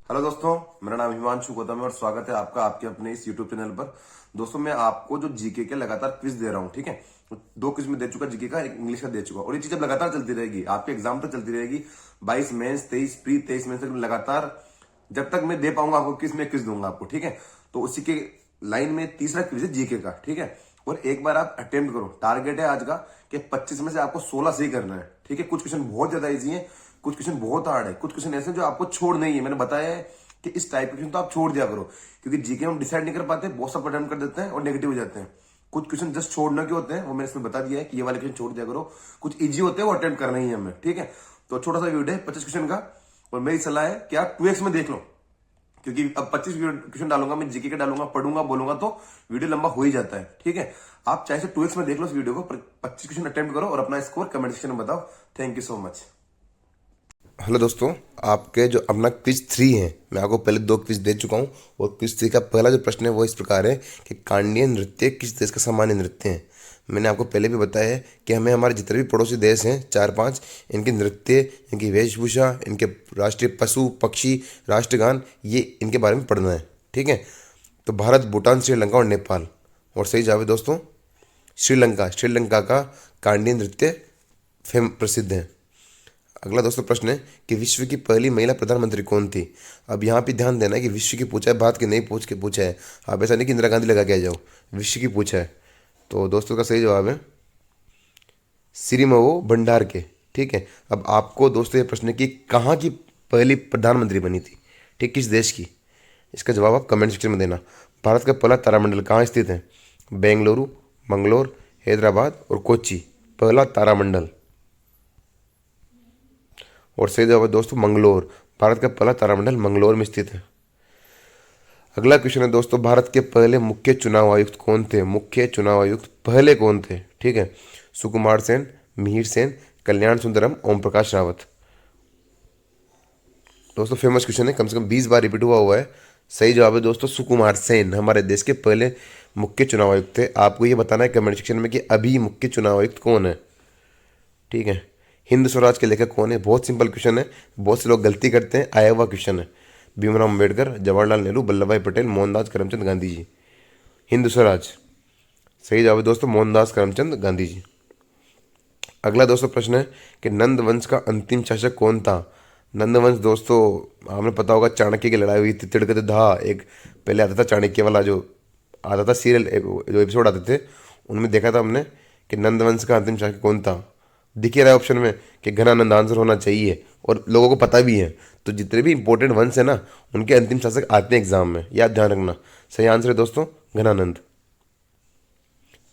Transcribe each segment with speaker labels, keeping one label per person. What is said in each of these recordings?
Speaker 1: Hello दोस्तों, मेरा नाम हिमांशु गौतम है और स्वागत है आपका आपके अपने इस यूट्यूब चैनल पर। दोस्तों, मैं आपको जो जीके के लगातार क्विज दे रहा हूँ, ठीक है। दो क्विज में दे चुका जीके का, एक इंग्लिश का दे चुका, और ये चीज अब लगातार चलती रहेगी, आपके एग्जाम तक चलती रहेगी। 22 मेंस, 23 प्री, 23 मेंस तक लगातार जब तक मैं दे पाऊंगा आपको क्विज, में क्विज दूंगा आपको, ठीक है। तो उसी के लाइन में तीसरा क्विज है जीके का, ठीक है। और एक बार आप अटेम्प्ट करो। टारगेट है आज का कि 25 में से आपको 16 सही करना है, ठीक है। कुछ क्वेश्चन बहुत ज्यादा इजी है, कुछ क्वेश्चन बहुत हार्ड है, कुछ क्वेश्चन ऐसे जो आपको छोड़ नहीं है। मैंने बताया है कि इस टाइप के क्वेश्चन तो आप छोड़ दिया करो, क्योंकि जीके हम डिसाइड नहीं कर पाते, बहुत सब अटेम्प्ट कर देते हैं और नेगेटिव हो जाते हैं। कुछ क्वेश्चन जस्ट छोड़ने के होते हैं, वो मैंने इसमें बता दिया है कि ये वाले क्वेश्चन छोड़ दिया करो। कुछ इजी होते हैं, वो अटेम्प्ट करना ही है हमें, ठीक है। तो छोटा सा वीडियो है 25 क्वेश्चन का, और मेरी सलाह है कि आप 2x में देख लो, क्योंकि अब 25 क्वेश्चन डालूंगा मैं, जीके के डालूंगा, पढ़ूंगा, बोलूंगा तो वीडियो लंबा हो ही जाता है, ठीक है। आप चाहे से 2x में देख लो इस वीडियो को, 25 क्वेश्चन अटेम्प्ट करो और अपना स्कोर कमेंट सेक्शन में बताओ। Thank you so much. Hello दोस्तों, आपके जो अपना क्विज 3 है, मैं आपको पहले 2 क्विज दे चुका हूँ। और क्विज 3 का पहला जो प्रश्न है वो इस प्रकार है कि कांडीय नृत्य किस देश का सामान्य नृत्य है। मैंने आपको पहले भी बताया है कि हमें हमारे जितने भी पड़ोसी देश हैं 4-5, इनके नृत्य, इनकी वेशभूषा, इनके राष्ट्रीय पशु पक्षी, राष्ट्रगान, ये इनके बारे में पढ़ना है, ठीक है। तो भारत, भूटान, श्रीलंका और नेपाल। और सही जवाब है दोस्तों श्रीलंका। श्रीलंका का कांडीय नृत्य प्रसिद्ध है। अगला दोस्तों प्रश्न है कि विश्व की पहली महिला प्रधानमंत्री कौन थी। अब यहाँ पे ध्यान देना है कि विश्व की पूछा है, भारत की नहीं पूछ के पूछा है। आप ऐसा नहीं कि इंदिरा गांधी लगा के आ जाओ, विश्व की पूछा है। तो दोस्तों का सही जवाब है सिरिमवो भंडार के, ठीक है। अब आपको दोस्तों ये प्रश्न है कि कहाँ की पहली प्रधानमंत्री बनी थी, ठीक, किस देश की। इसका जवाब आप कमेंट सेक्शन में देना। भारत का पहला तारामंडल कहाँ स्थित है। बेंगलुरु, मंगलोर, हैदराबाद और कोच्चि। पहला तारामंडल, और सही जवाब है दोस्तों मंगलोर। भारत का पहला तारामंडल मंगलोर में स्थित है। अगला क्वेश्चन है दोस्तों, भारत के पहले मुख्य चुनाव आयुक्त कौन थे। मुख्य चुनाव आयुक्त पहले कौन थे, ठीक है। सुकुमार सेन, मिहिर सेन, कल्याण सुंदरम, ओम प्रकाश रावत। दोस्तों फेमस क्वेश्चन है, कम से कम 20 बार रिपीट हुआ है। सही जवाब है दोस्तों सुकुमार सेन हमारे देश के पहले मुख्य चुनाव आयुक्त थे। आपको ये बताना है कमेंट सेक्शन में कि अभी मुख्य चुनाव आयुक्त कौन है, ठीक है। हिंद स्वराज के लेखक कौन है। बहुत सिंपल क्वेश्चन है, बहुत से लोग गलती करते हैं, आया हुआ क्वेश्चन है। भीमराव अम्बेडकर, जवाहरलाल नेहरू, वल्लभ भाई पटेल, मोहनदास करमचंद गांधी जी। हिंद स्वराज सही जवाब है दोस्तों मोहनदास करमचंद गांधी जी। अगला दोस्तों प्रश्न है कि नंद वंश का अंतिम शासक कौन था। नंद वंश दोस्तों हमें पता होगा, चाणक्य की लड़ाई हुई थी, तिड़कते धा, एक पहले आता था चाणक्य वाला जो आता था सीरियल, जो एपिसोड आते थे, उनमें देखा था हमने कि नंद वंश का अंतिम शासक कौन था। दिख ही रहा है ऑप्शन में कि घनानंद आंसर होना चाहिए, और लोगों को पता भी है। तो जितने भी इंपॉर्टेंट वंश है ना, उनके अंतिम शासक आते हैं एग्जाम में, याद ध्यान रखना। सही आंसर है दोस्तों घनानंद।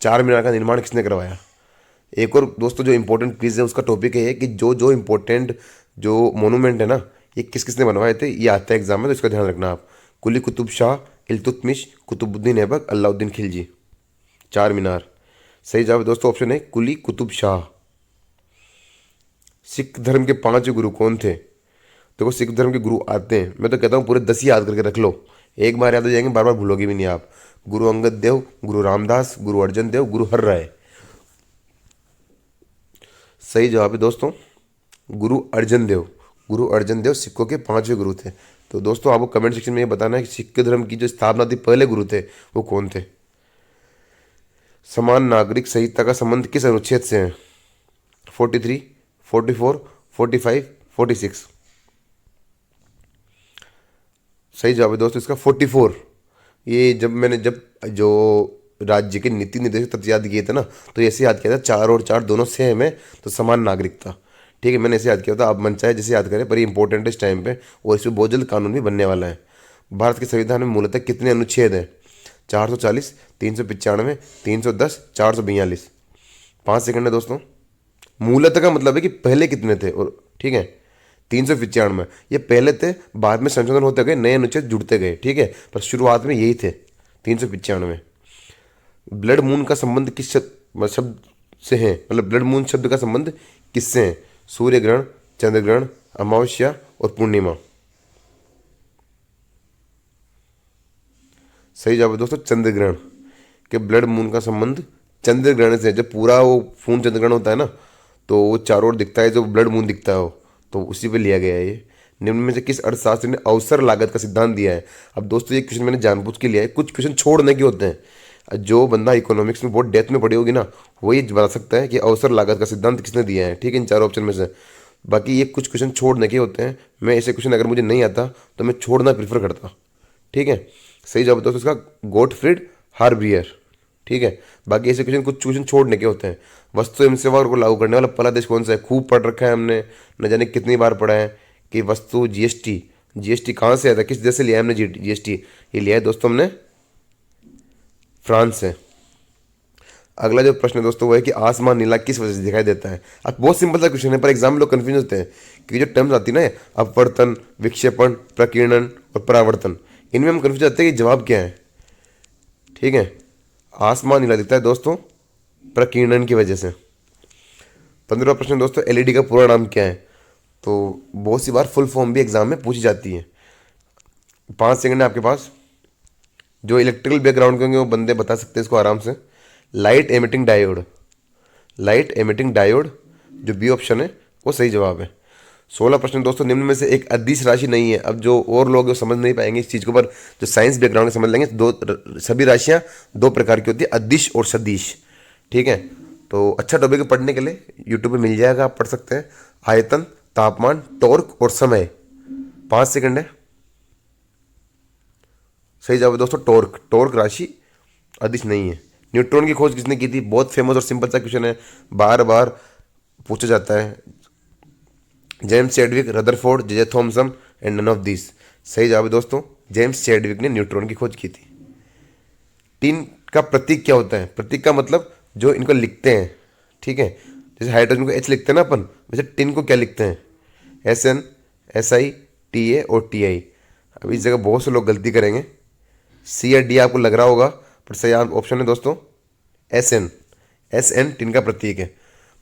Speaker 1: चार मीनार का निर्माण किसने करवाया। एक और दोस्तों जो इंपॉर्टेंट क्विज है उसका टॉपिक है कि जो जो इंपॉर्टेंट जो मोनूमेंट है ना, ये किस किसने बनवाए थे, ये आता है एग्जाम में, तो इसका ध्यान रखना आप। कुली कुतुब शाह, इल्तुतमिश, कुतुबुद्दीन ऐबक, अलाउद्दीन खिलजी। चार मीनार सही जवाब है दोस्तों ऑप्शन है कुली कुतुब शाह। सिख धर्म के 5 गुरु कौन थे। देखो सिख धर्म के गुरु आते हैं, मैं तो कहता हूँ पूरे 10 ही याद करके रख लो, एक बार याद हो जाएंगे, बार बार भूलोगे भी नहीं आप। गुरु अंगद देव, गुरु रामदास, गुरु अर्जन देव, गुरु हर राय। सही जवाब है दोस्तों गुरु अर्जन देव। गुरु अर्जन देव सिखों के 5वें गुरु थे। तो दोस्तों आपको कमेंट सेक्शन में ये बताना है कि सिख धर्म की जो स्थापना थी, पहले गुरु थे वो कौन थे। समान नागरिक संहिता का संबंध किस अनुच्छेद से है। 43, 44, 45, 46। सही जवाब है दोस्तों इसका 44। ये जब जो राज्य के नीति निर्देशक तत्व याद किए थे ना, तो ऐसे याद किया था 4 और 4 दोनों सेम है, तो समान नागरिकता, ठीक है। मैंने ऐसे याद किया था, आप मन चाहे जैसे याद करें, पर ये इंपॉर्टेंट है इस टाइम पे, और इसमें बहुत जल्द कानून भी बनने वाला है। भारत के संविधान में मूलतः कितने अनुच्छेद हैं। 440, 395, 310, 442। 5 सेकंड है दोस्तों। मूलतः का मतलब है कि पहले कितने थे, और ठीक है 395 ये पहले थे, बाद में संशोधन होते गए, नए अनुच्छेद जुड़ते गए, ठीक है, पर शुरुआत में यही थे 395। ब्लड मून का संबंध किस शब्द से है, मतलब ब्लड मून शब्द का संबंध किससे है। सूर्य ग्रहण, चंद्र ग्रहण, अमावस्या और पूर्णिमा। सही जवाब है दोस्तों चंद्र ग्रहण। के ब्लड मून का संबंध चंद्र ग्रहण से है। जब पूरा वो पूर्ण चंद्र ग्रहण होता है ना, तो वो चारों ओर दिखता है, जो ब्लड मून दिखता है वो, तो उसी पे लिया गया है ये। निम्न में से किस अर्थशास्त्री ने अवसर लागत का सिद्धांत दिया है। अब दोस्तों ये क्वेश्चन मैंने जानबूझ के लिया है, कुछ क्वेश्चन छोड़ने के होते हैं। जो बंदा इकोनॉमिक्स में बहुत डेप्थ में पढ़ी होगी ना, वो ये बता सकता है कि अवसर लागत का सिद्धांत किसने दिया है, ठीक है, इन चारों ऑप्शन में से। बाकी ये कुछ क्वेश्चन छोड़ने के होते हैं, मैं ऐसे क्वेश्चन अगर मुझे नहीं आता तो मैं छोड़ना प्रीफर करता, ठीक है। सही जवाब दोस्तों इसका गोटफ्रीड हार्बियर, ठीक है। बाकी ऐसे क्वेश्चन कुछ क्वेश्चन छोड़ने के होते हैं। वस्तु एवं सेवा को लागू करने वाला पहला देश कौन सा है, खूब पढ़ रखा है हमने, न जाने कितनी बार पढ़ा है कि वस्तु जीएसटी, जीएसटी कहाँ से आया था, किस देश से लिया है हमने जीएसटी, ये लिया है दोस्तों हमने फ्रांस से। अगला जो प्रश्न है दोस्तों वो है कि आसमान नीला किस वजह से दिखाई देता है। अब बहुत सिंपल सा क्वेश्चन है, पर एग्जाम में लोग कंफ्यूज होते हैं क्योंकि जो टर्म्स आती है ना, अपवर्तन, विक्षेपण, प्रकीर्णन और परावर्तन, इनमें हम कंफ्यूज होते हैं कि जवाब क्या है, ठीक है। आसमान नीला दिखता है दोस्तों प्रकीर्णन की वजह से। 15वां प्रश्न दोस्तों, एलईडी का पूरा नाम क्या है। तो बहुत सी बार फुल फॉर्म भी एग्जाम में पूछी जाती है। 5 सेकंड है आपके पास, जो इलेक्ट्रिकल बैकग्राउंड के होंगे वो बंदे बता सकते हैं इसको आराम से। Light emitting diode, light emitting diode जो बी ऑप्शन है वो सही जवाब है। 16 प्रश्न दोस्तों, निम्न में से एक अदिश राशि नहीं है। अब जो और लोग समझ नहीं पाएंगे इस चीज़ को, पर जो साइंस बैकग्राउंड समझ लेंगे, सभी राशियां दो प्रकार की होती है, अदिश और सदिश, ठीक है। तो अच्छा टॉपिक है पढ़ने के लिए, यूट्यूब पे मिल जाएगा, आप पढ़ सकते हैं। आयतन, तापमान, टॉर्क और समय। 5 सेकंड है, सही जवाब है दोस्तों टॉर्क, टॉर्क राशि अदिश नहीं है। न्यूट्रॉन की खोज किसने की थी, बहुत फेमस और सिंपल सा क्वेश्चन है, बार बार पूछा जाता है। James Chadwick, Rutherford, J Thomson and none of this. सही जवाब है दोस्तों जेम्स चैडविक ने न्यूट्रॉन की खोज की थी। टिन का प्रतीक क्या होता है, प्रतीक का मतलब जो इनको लिखते हैं, ठीक है। जैसे हाइड्रोजन को एच लिखते हैं ना अपन, वैसे टिन को क्या लिखते हैं, SN, SI, TA और TI। अब इस जगह बहुत से लोग गलती करेंगे, C या D आपको लग रहा होगा, पर सही ऑप्शन है दोस्तों SN, SN टिन का प्रतीक है।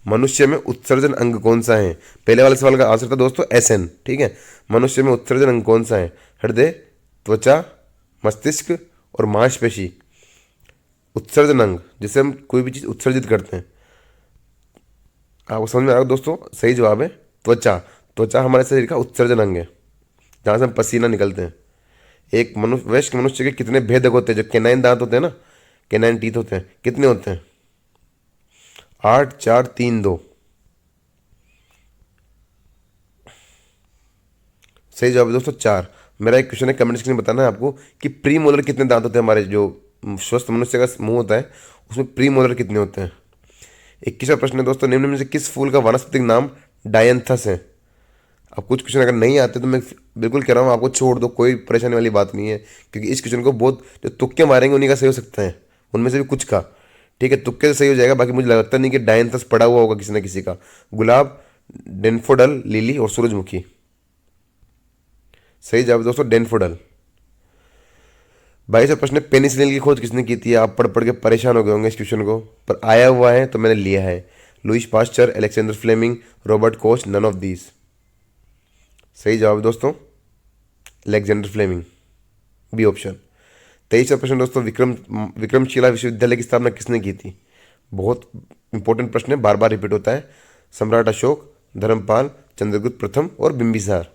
Speaker 1: मनुष्य में उत्सर्जन अंग कौन सा है, पहले वाले सवाल का आंसर था दोस्तों SN, ठीक है। मनुष्य में उत्सर्जन अंग कौन सा है, हृदय, त्वचा, मस्तिष्क और मांसपेशी। उत्सर्जन अंग जिससे हम कोई भी चीज़ उत्सर्जित करते हैं, आपको समझ में आ रहा है दोस्तों, सही जवाब है त्वचा। त्वचा हमारे शरीर का उत्सर्जन अंग है, जहाँ से हम पसीना निकलते हैं। एक वयस्क मनुष्य के कितने भेदक होते हैं, जो कैनाइन दांत होते हैं ना, कैनाइन टीथ होते हैं, कितने होते हैं, 8, 4, 3, 2। सही जवाब है दोस्तों 4। मेरा एक क्वेश्चन है, कमेंट सेक्शन में बताना है आपको कि प्री मोलर कितने दांत होते हैं, हमारे जो स्वस्थ मनुष्य का मुंह होता है उसमें प्री मोलर कितने होते हैं। 21वां प्रश्न है दोस्तों, निम्न में से किस फूल का वानस्पतिक नाम डायंथस है। अब कुछ क्वेश्चन अगर नहीं आते तो मैं बिल्कुल कह रहा हूँ आपको छोड़ दो, कोई परेशानी वाली बात नहीं है, क्योंकि इस क्वेश्चन को बहुत जो तुक्के मारेंगे उन्हीं का सही हो सकता है, उनमें से भी कुछ का, ठीक है, तुक्के से सही हो जाएगा। बाकी मुझे लगता नहीं कि डायंथस पड़ा हुआ होगा किसी न किसी का। गुलाब, डेनफोडल, लिली और सूरजमुखी। सही जवाब दोस्तों डेनफोडल। 22वां प्रश्न, पेनिसिलिन की खोज किसने की थी। आप पढ़ पढ़ के परेशान हो गए होंगे इस क्वेश्चन को, पर आया हुआ है तो मैंने लिया है। Louis Pasteur, Alexander Fleming, Robert Koch, none of these. सही जवाब दोस्तों अलेक्जेंडर फ्लेमिंग, बी ऑप्शन। 23वां प्रश्न दोस्तों, विक्रमशिला विश्वविद्यालय की स्थापना किसने की थी। बहुत इंपॉर्टेंट प्रश्न है, बार बार रिपीट होता है। सम्राट अशोक, धर्मपाल, चंद्रगुप्त प्रथम और बिंबिसार।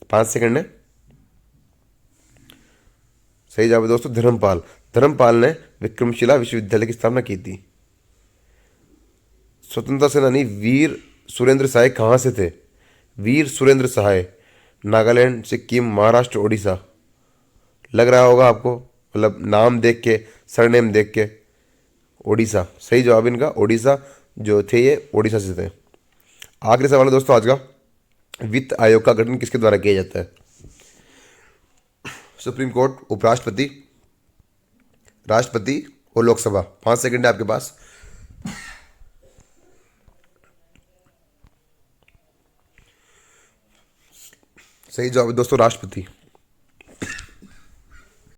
Speaker 1: 5 सेकंड है, सही जवाब है दोस्तों धर्मपाल। धर्मपाल ने विक्रमशिला विश्वविद्यालय की स्थापना की थी। स्वतंत्रता सेनानी वीर सुरेंद्र सहाय कहाँ से थे। वीर सुरेंद्र सहाय नागालैंड, सिक्किम, महाराष्ट्र, उड़ीसा। लग रहा होगा आपको, मतलब नाम देख के, सरनेम देख के, उड़ीसा। सही जवाब इनका उड़ीसा जो थे, ये उड़ीसा से थे। आखिरी सवाल है दोस्तों आज का, वित्त आयोग का गठन किसके द्वारा किया जाता है। सुप्रीम कोर्ट, उपराष्ट्रपति, राष्ट्रपति और लोकसभा। 5 सेकंड है आपके पास। सही जवाब है दोस्तों राष्ट्रपति।